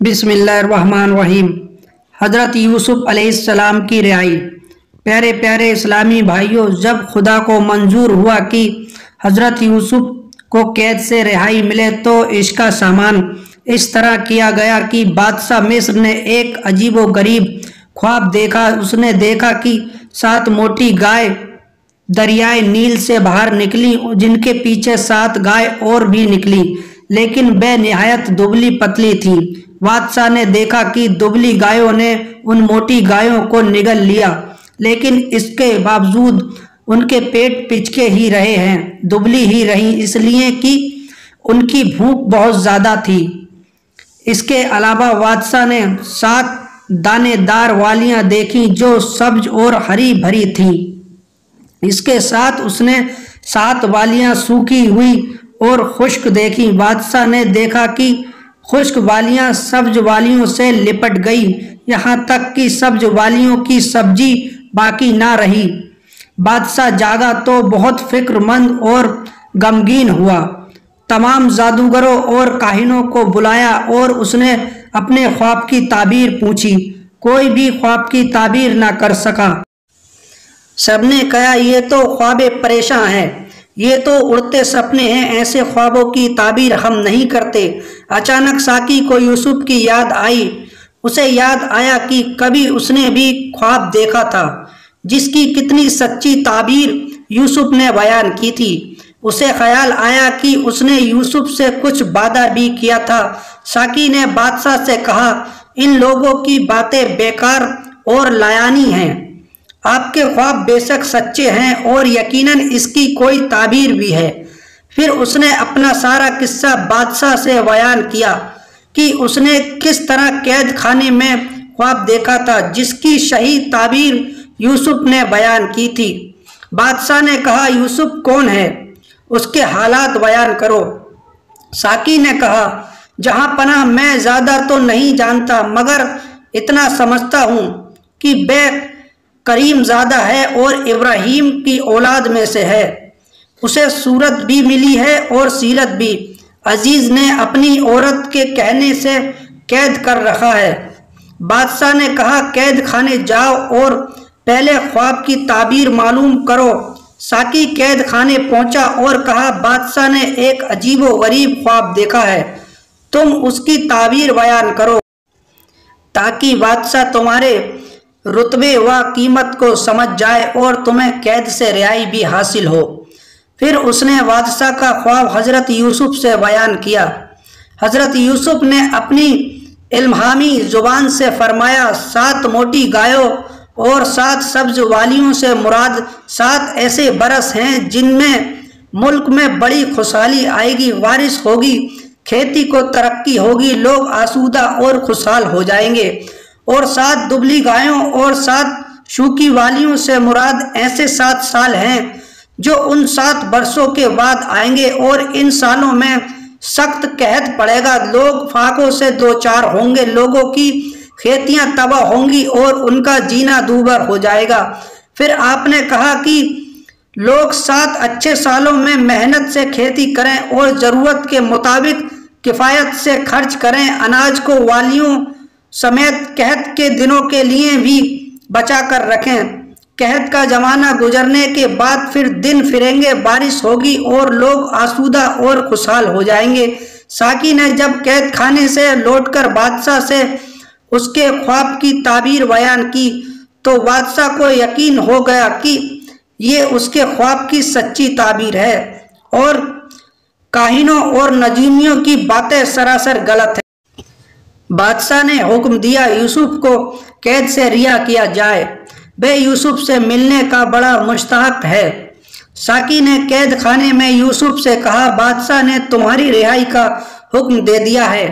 بسم اللہ الرحمن الرحیم۔ حضرت یوسف علیہ السلام کی رہائی۔ پیارے پیارے اسلامی بھائیوں، جب خدا کو منظور ہوا کہ حضرت یوسف کو قید سے رہائی ملے تو اس کا سامان اس طرح کیا گیا کہ بادشاہ مصر نے ایک عجیب و غریب خواب دیکھا۔ اس نے دیکھا کہ 7 موٹی گائے دریائے نیل سے باہر نکلی، جن کے پیچھے 7 گائے اور بھی نکلی، لیکن بے نہایت دبلی پتلی تھیں۔ بادشاہ نے دیکھا کہ دبلی گایوں نے ان موٹی گایوں کو نگل لیا، لیکن اس کے باوجود ان کے پیٹ پچکے ہی رہے ہیں، دبلی ہی رہیں، اس لیے کہ ان کی بھوک بہت زیادہ تھی۔ اس کے علاوہ بادشاہ نے 7 دانے دار والیاں دیکھیں جو سبز اور ہری بھری تھیں۔ اس کے ساتھ اس نے 7 والیاں سوکھی ہوئی اور خشک دیکھیں۔ بادشاہ نے دیکھا کہ خشک والیاں سبز والیوں سے لپٹ گئی، یہاں تک کہ سبز والیوں کی سبزی باقی نہ رہی۔ بادشاہ جاگا تو بہت فکر مند اور غمگین ہوا۔ تمام جادوگروں اور کاہنوں کو بلایا اور اس نے اپنے خواب کی تعبیر پوچھی۔ کوئی بھی خواب کی تعبیر نہ کر سکا۔ سب نے کہا یہ تو خواب پریشاں ہے، یہ تو اڑتے سپنے ہیں، ایسے خوابوں کی تعبیر ہم نہیں کرتے۔ اچانک ساقی کو یوسف کی یاد آئی۔ اسے یاد آیا کہ کبھی اس نے بھی خواب دیکھا تھا، جس کی کتنی سچی تعبیر یوسف نے بیان کی تھی۔ اسے خیال آیا کہ اس نے یوسف سے کچھ وعدہ بھی کیا تھا۔ ساقی نے بادشاہ سے کہا، ان لوگوں کی باتیں بیکار اور لایانی ہیں۔ آپ کے خواب بے شک سچے ہیں اور یقیناً اس کی کوئی تعبیر بھی ہے۔ پھر اس نے اپنا سارا قصہ بادشاہ سے بیان کیا کہ اس نے کس طرح قید خانے میں خواب دیکھا تھا، جس کی صحیح تعبیر یوسف نے بیان کی تھی۔ بادشاہ نے کہا، یوسف کون ہے؟ اس کے حالات بیان کرو۔ ساقی نے کہا، جہاں پناہ میں زیادہ تو نہیں جانتا، مگر اتنا سمجھتا ہوں کہ بے کریم زادہ ہے اور ابراہیم کی اولاد میں سے ہے۔ اسے صورت بھی ملی ہے اور سیرت بھی۔ عزیز نے اپنی عورت کے کہنے سے قید کر رکھا ہے۔ بادشاہ نے کہا، قید خانے جاؤ اور پہلے خواب کی تعبیر معلوم کرو۔ ساقی قید خانے پہنچا اور کہا، بادشاہ نے ایک عجیب و غریب خواب دیکھا ہے، تم اس کی تعبیر بیان کرو تاکہ بادشاہ تمہارے رتبے و قیمت کو سمجھ جائے اور تمہیں قید سے رہائی بھی حاصل ہو۔ پھر اس نے بادشاہ کا خواب حضرت یوسف سے بیان کیا۔ حضرت یوسف نے اپنی الہامی زبان سے فرمایا، 7 موٹی گایوں اور 7 سبز والیوں سے مراد 7 ایسے برس ہیں جن میں ملک میں بڑی خوشحالی آئے گی، بارش ہوگی، کھیتی کو ترقی ہوگی، لوگ آسودہ اور خوشحال ہو جائیں گے۔ اور 7 دبلی گایوں اور 7 سوکھی والیوں سے مراد ایسے 7 سال ہیں جو ان 7 برسوں کے بعد آئیں گے، اور ان سالوں میں سخت قحط پڑے گا، لوگ فاقوں سے دوچار ہوں گے، لوگوں کی کھیتیاں تباہ ہوں گی اور ان کا جینا دوبھر ہو جائے گا۔ پھر آپ نے کہا کہ لوگ 7 اچھے سالوں میں محنت سے کھیتی کریں اور ضرورت کے مطابق کفایت سے خرچ کریں، اناج کو والیوں سمیت قحط کے دنوں کے لیے بھی بچا کر رکھیں۔ قحط کا زمانہ گزرنے کے بعد پھر دن پھریں گے، بارش ہوگی اور لوگ آسودہ اور خوشحال ہو جائیں گے۔ ساقی نے جب قید خانے سے لوٹ کر بادشاہ سے اس کے خواب کی تعبیر بیان کی تو بادشاہ کو یقین ہو گیا کہ یہ اس کے خواب کی سچی تعبیر ہے اور کاہنوں اور نجومیوں کی باتیں سراسر غلط ہیں۔ بادشاہ نے حکم دیا، یوسف کو قید سے رہا کیا جائے، وہ یوسف سے ملنے کا بڑا مشتاق ہے۔ ساقی نے قید خانے میں یوسف سے کہا، بادشاہ نے تمہاری رہائی کا حکم دے دیا ہے،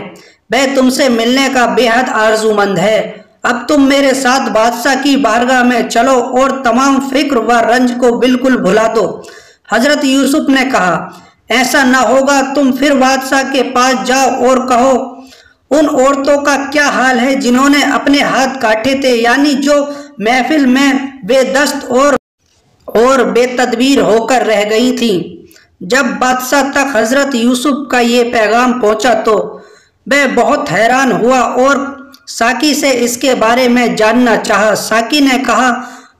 وہ تم سے ملنے کا بے حد آرزومند ہے۔ اب تم میرے ساتھ بادشاہ کی بارگاہ میں چلو اور تمام فکر و رنج کو بالکل بھلا دو۔ حضرت یوسف نے کہا، ایسا نہ ہوگا، تم پھر بادشاہ کے پاس جاؤ اور کہو، ان عورتوں کا کیا حال ہے جنہوں نے اپنے ہاتھ کاٹے تھے، یعنی جو محفل میں بے دست اور بے تدبیر ہو کر رہ گئی تھیں۔ جب بادشاہ تک حضرت یوسف کا یہ پیغام پہنچا تو وہ بہت حیران ہوا اور ساقی سے اس کے بارے میں جاننا چاہا۔ ساقی نے کہا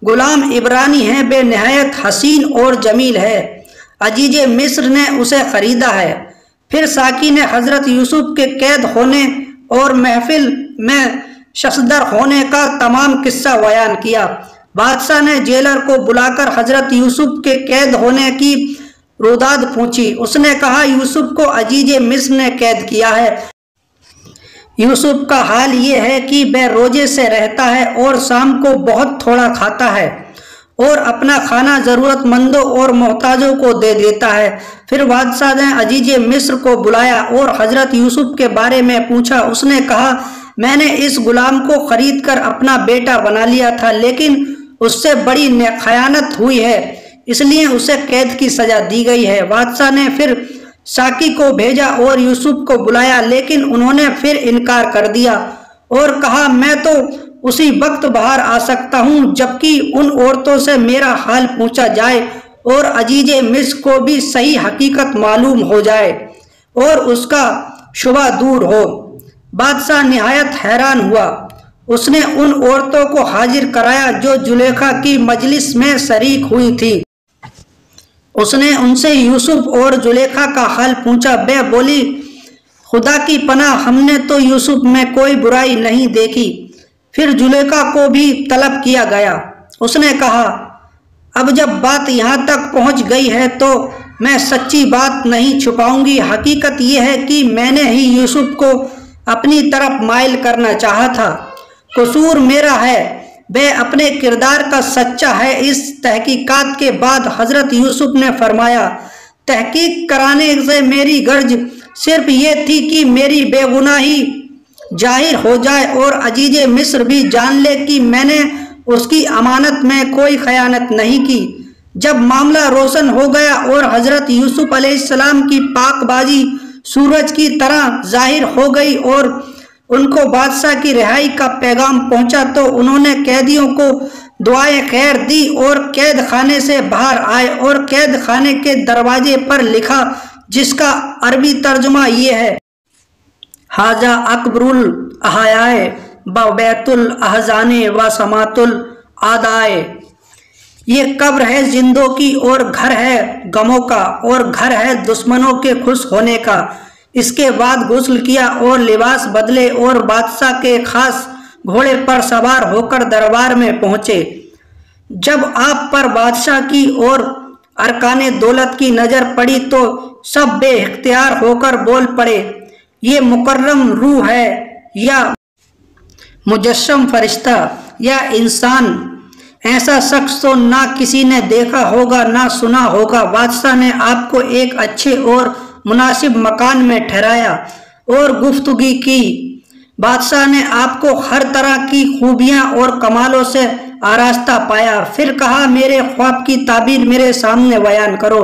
غلام عبرانی ہے، بے نہایت حسین اور جمیل ہے، عزیز مصر نے اسے خریدا ہے۔ پھر ساقی نے حضرت یوسف کے قید ہونے اور محفل میں ششدر ہونے کا تمام قصہ بیان کیا۔ بادشاہ نے جیلر کو بلا کر حضرت یوسف کے قید ہونے کی روداد پوچھی۔ اس نے کہا یوسف کو عزیز مصر نے قید کیا ہے۔ یوسف کا حال یہ ہے کہ وہ روزے سے رہتا ہے اور شام کو بہت تھوڑا کھاتا ہے اور اپنا کھانا ضرورت مندوں اور محتاجوں کو دے دیتا ہے۔ پھر بادشاہ نے عزیز مصر کو بلایا اور حضرت یوسف کے بارے میں پوچھا۔ اس نے کہا میں نے اس غلام کو خرید کر اپنا بیٹا بنا لیا تھا، لیکن اس سے بڑی خیانت ہوئی ہے، اس لیے اسے قید کی سزا دی گئی ہے۔ بادشاہ نے پھر ساقی کو بھیجا اور یوسف کو بلایا، لیکن انہوں نے پھر انکار کر دیا اور کہا میں تو اسی وقت باہر آ سکتا ہوں جبکہ ان عورتوں سے میرا حال پوچھا جائے اور عزیز مصر کو بھی صحیح حقیقت معلوم ہو جائے اور اس کا شبہ دور ہو۔ بادشاہ نہایت حیران ہوا۔ اس نے ان عورتوں کو حاضر کرایا جو زلیخا کی مجلس میں شریک ہوئی تھی۔ اس نے ان سے یوسف اور زلیخا کا حال پوچھا۔ وہ بولی خدا کی پناہ، ہم نے تو یوسف میں کوئی برائی نہیں دیکھی۔ پھر زلیخا کو بھی طلب کیا گیا۔ اس نے کہا اب جب بات یہاں تک پہنچ گئی ہے تو میں سچی بات نہیں چھپاؤں گی۔ حقیقت یہ ہے کہ میں نے ہی یوسف کو اپنی طرف مائل کرنا چاہا تھا، قصور میرا ہے، وہ اپنے کردار کا سچا ہے۔ اس تحقیقات کے بعد حضرت یوسف نے فرمایا تحقیق کرانے سے میری غرض صرف یہ تھی کہ میری بے گناہی ظاہر ہو جائے اور عزیز مصر بھی جان لے کہ میں نے اس کی امانت میں کوئی خیانت نہیں کی۔ جب معاملہ روشن ہو گیا اور حضرت یوسف علیہ السلام کی پاک بازی سورج کی طرح ظاہر ہو گئی اور ان کو بادشاہ کی رہائی کا پیغام پہنچا تو انہوں نے قیدیوں کو دعائیں خیر دی اور قید خانے سے باہر آئے اور قید خانے کے دروازے پر لکھا جس کا عربی ترجمہ یہ ہے حاجہ اکبر الاحیاء و بیت الاحزان و سماۃ الادائے، یہ قبر ہے زندوں کی اور گھر ہے غموں کا اور گھر ہے دشمنوں کے خوش ہونے کا۔ اس کے بعد غسل کیا اور لباس بدلے اور بادشاہ کے خاص گھوڑے پر سوار ہو کر دربار میں پہنچے۔ جب آپ پر بادشاہ کی اور ارکان دولت کی نظر پڑی تو سب بے اختیار ہو کر بول پڑے یہ مکرم روح ہے یا مجسم فرشتہ یا انسان، ایسا شخص تو نہ کسی نے دیکھا ہوگا نہ سنا ہوگا۔ بادشاہ نے آپ کو ایک اچھے اور مناسب مکان میں ٹھہرایا اور گفتگو کی۔ بادشاہ نے آپ کو ہر طرح کی خوبیاں اور کمالوں سے آراستہ پایا۔ پھر کہا میرے خواب کی تعبیر میرے سامنے بیان کرو۔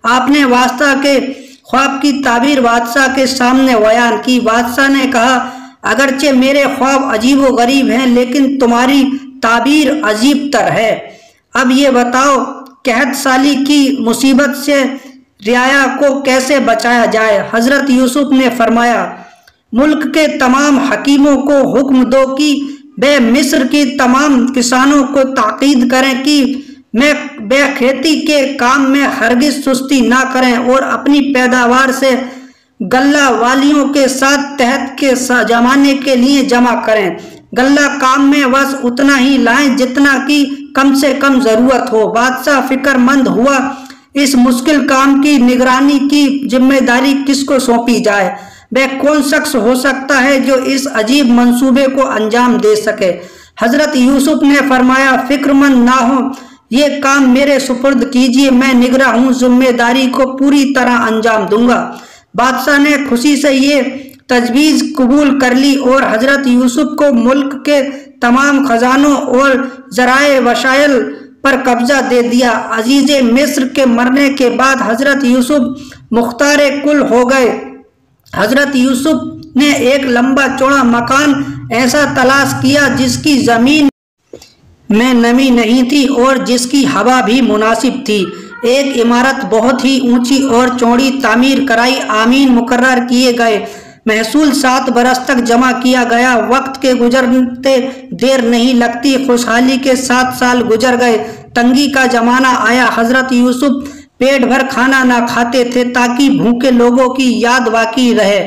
آپ نے واسطہ کے خواب کی تعبیر بادشاہ کے سامنے بیان کی۔ بادشاہ نے کہا اگرچہ میرے خواب عجیب و غریب ہیں لیکن تمہاری تعبیر عجیب تر ہے۔ اب یہ بتاؤ قحط سالی کی مصیبت سے رعایا کو کیسے بچایا جائے؟ حضرت یوسف نے فرمایا ملک کے تمام حکیموں کو حکم دو کہ بے مصر کی تمام کسانوں کو تاکید کریں کہ میں بے کھیتی کے کام میں ہرگز سستی نہ کریں اور اپنی پیداوار سے غلہ والیوں کے ساتھ تحت کے زمانے کے لیے جمع کریں۔ غلہ کام میں بس اتنا ہی لائیں جتنا کہ کم سے کم ضرورت ہو۔ بادشاہ فکر مند ہوا اس مشکل کام کی نگرانی کی ذمہ داری کس کو سونپی جائے؟ وہ کون شخص ہو سکتا ہے جو اس عجیب منصوبے کو انجام دے سکے؟ حضرت یوسف نے فرمایا فکر مند نہ ہو، یہ کام میرے سپرد کیجیے، میں نگراں ہوں، ذمہ داری کو پوری طرح انجام دوں گا۔ بادشاہ نے خوشی سے یہ تجویز قبول کر لی اور حضرت یوسف کو ملک کے تمام خزانوں اور ذرائع وسائل پر قبضہ دے دیا۔ عزیز مصر کے مرنے کے بعد حضرت یوسف مختار کل ہو گئے۔ حضرت یوسف نے ایک لمبا چوڑا مکان ایسا تلاش کیا جس کی زمین میں نمی نہیں تھی اور جس کی ہوا بھی مناسب تھی۔ ایک عمارت بہت ہی اونچی اور چوڑی تعمیر کرائی، آمین مقرر کیے گئے۔ محصول 7 برس تک جمع کیا گیا، وقت کے گزرتے دیر نہیں لگتی، خوشحالی کے 7 سال گزر گئے، تنگی کا زمانہ آیا۔ حضرت یوسف پیٹ بھر کھانا نہ کھاتے تھے تاکہ بھوکے لوگوں کی یاد باقی رہے۔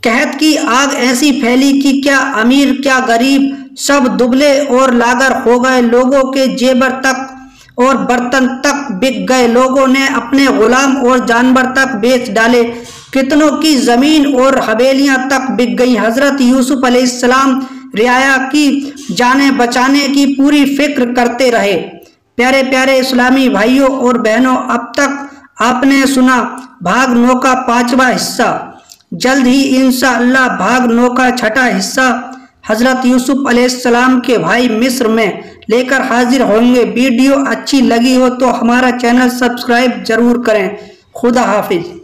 قحط کی آگ ایسی پھیلی کہ کیا امیر کیا غریب سب دبلے اور لاغر ہو گئے، لوگوں کے زیور تک اور برتن تک بک گئے، لوگوں نے اپنے غلام اور جانور تک بیچ ڈالے، کتنوں کی زمین اور حویلیاں تک بک گئیں۔ حضرت یوسف علیہ السلام رعایا کی جانیں بچانے کی پوری فکر کرتے رہے۔ پیارے پیارے اسلامی بھائیوں اور بہنوں، اب تک آپ نے سنا بھاگ 9 کا 5واں حصہ، جلد ہی انشاءاللہ بھاگ 9 کا 6واں حصہ حضرت یوسف علیہ السلام کے بھائی مصر میں لے کر حاضر ہوں گے۔ ویڈیو اچھی لگی ہو تو ہمارا چینل سبسکرائب ضرور کریں۔ خدا حافظ۔